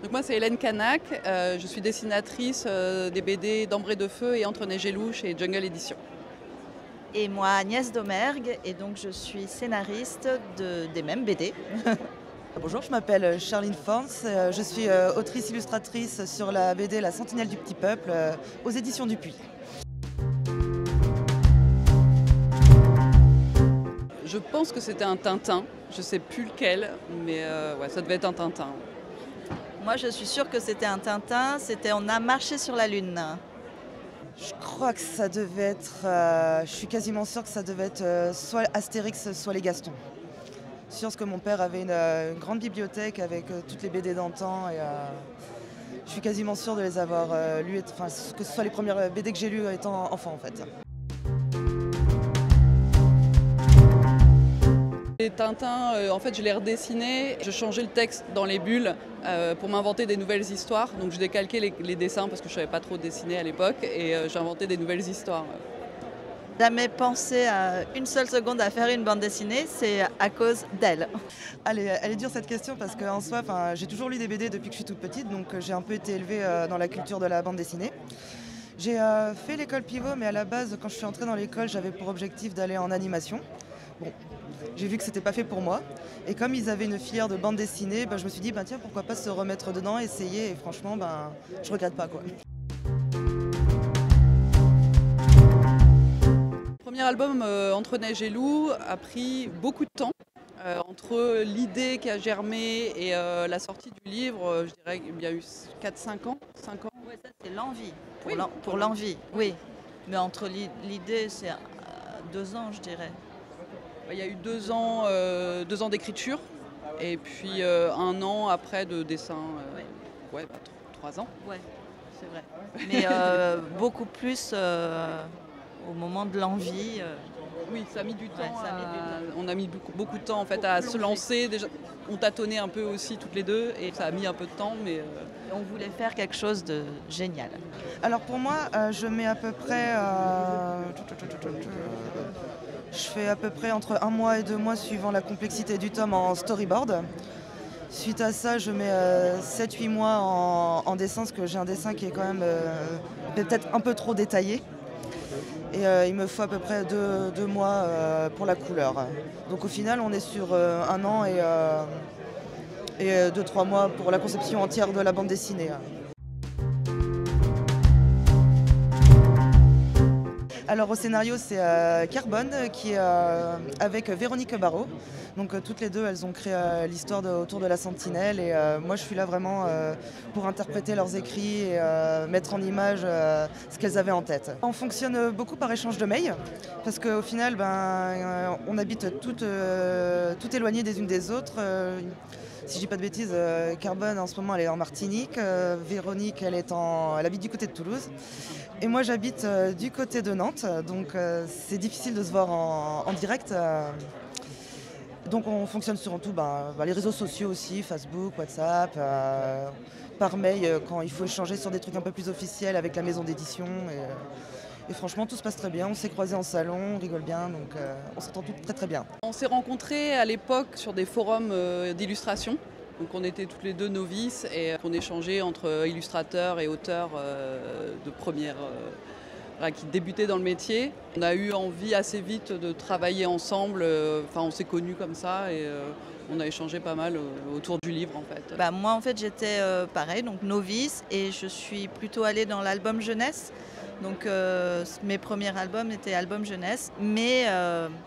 Donc moi c'est Hélène Canac, je suis dessinatrice des BD d'Ambré de Feu et Entre Neige et Loup chez Jungle Édition. Et moi Agnès Domergue, et donc je suis scénariste des mêmes BD. Bonjour, je m'appelle Charline Forns, je suis autrice-illustratrice sur la BD La Sentinelle du Petit Peuple aux éditions Dupuis. Je pense que c'était un Tintin, je sais plus lequel, mais ouais, ça devait être un Tintin. Moi je suis sûre que c'était un Tintin, c'était On a marché sur la lune. Je crois que ça devait être, je suis quasiment sûre que ça devait être soit Astérix, soit les Gastons. Sûr que mon père avait une grande bibliothèque avec toutes les BD d'antan et je suis quasiment sûre de les avoir lues, enfin que ce soit les premières BD que j'ai lues étant enfant en fait. Les Tintins, en fait, je les redessinais, je changeais le texte dans les bulles pour m'inventer des nouvelles histoires. Donc je décalquais les dessins parce que je ne savais pas trop dessiner à l'époque et j'inventais des nouvelles histoires. Jamais pensé à une seule seconde à faire une bande dessinée, c'est à cause d'elle. Elle est dure cette question parce qu'en soi, j'ai toujours lu des BD depuis que je suis toute petite, donc j'ai un peu été élevée dans la culture de la bande dessinée. J'ai fait l'école pivot, mais à la base, quand je suis entrée dans l'école, j'avais pour objectif d'aller en animation. Bon, j'ai vu que c'était pas fait pour moi. Et comme ils avaient une filière de bande dessinée, je me suis dit, tiens, pourquoi pas se remettre dedans, essayer. Et franchement, je regrette pas, quoi. Le premier album, Entre Neige et Loup, a pris beaucoup de temps. Entre l'idée qui a germé et la sortie du livre, je dirais qu'il y a eu 4-5 ans. 5 ans. Ouais, ça c'est l'envie, Oui. pour l'envie, oui. Mais entre l'idée, c'est 2 ans, je dirais. Il y a eu 2 ans d'écriture et puis 1 an après de dessin, 3 ans. Ouais, c'est vrai. Mais beaucoup plus au moment de l'envie. Oui, ça a mis du temps. Ouais, ça a mis du temps. On a mis beaucoup de temps en fait à se lancer. Déjà, on tâtonnait un peu aussi toutes les deux et ça a mis un peu de temps, mais On voulait faire quelque chose de génial. Alors pour moi, je mets à peu près... je fais à peu près entre 1 mois et 2 mois suivant la complexité du tome en storyboard. Suite à ça, je mets 7-8 mois en dessin, parce que j'ai un dessin qui est quand même peut-être un peu trop détaillé. Et il me faut à peu près 2 mois pour la couleur. Donc au final, on est sur 1 an et 2-3 mois pour la conception entière de la bande dessinée. Alors au scénario, c'est Carbone qui est avec Véronique Barrault. Donc toutes les deux, elles ont créé l'histoire autour de la Sentinelle et moi je suis là vraiment pour interpréter leurs écrits et mettre en image ce qu'elles avaient en tête. On fonctionne beaucoup par échange de mails parce qu'au final, on habite toutes éloignées des unes des autres. Si je dis pas de bêtises, Carbone en ce moment elle est en Martinique, Véronique elle habite du côté de Toulouse. Et moi j'habite du côté de Nantes, donc c'est difficile de se voir en direct. Donc on fonctionne surtout les réseaux sociaux aussi, Facebook, WhatsApp, par mail quand il faut échanger sur des trucs un peu plus officiels avec la maison d'édition. Et franchement tout se passe très bien, on s'est croisés en salon, on rigole bien, donc on s'entend toutes très très bien. on s'est rencontrés à l'époque sur des forums d'illustration. Donc on était toutes les deux novices et on échangeait entre illustrateurs et auteurs de première qui débutaient dans le métier. On a eu envie assez vite de travailler ensemble, on s'est connus comme ça et on a échangé pas mal autour du livre en fait. Moi en fait j'étais pareil, donc novice, et je suis plutôt allée dans l'album jeunesse. Donc mes premiers albums étaient albums jeunesse, mais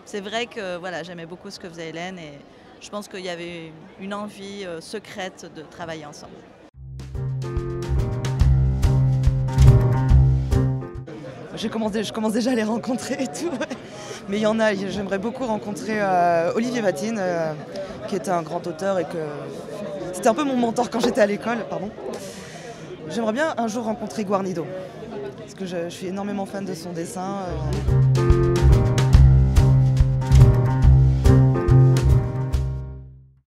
c'est vrai que j'aimais beaucoup ce que faisait Hélène et je pense qu'il y avait une envie secrète de travailler ensemble. Je commence déjà à les rencontrer et tout. Ouais. Mais il y en a, j'aimerais beaucoup rencontrer Olivier Vatine, qui était un grand auteur et que c'était un peu mon mentor quand j'étais à l'école. J'aimerais bien un jour rencontrer Guarnido, parce que je suis énormément fan de son dessin.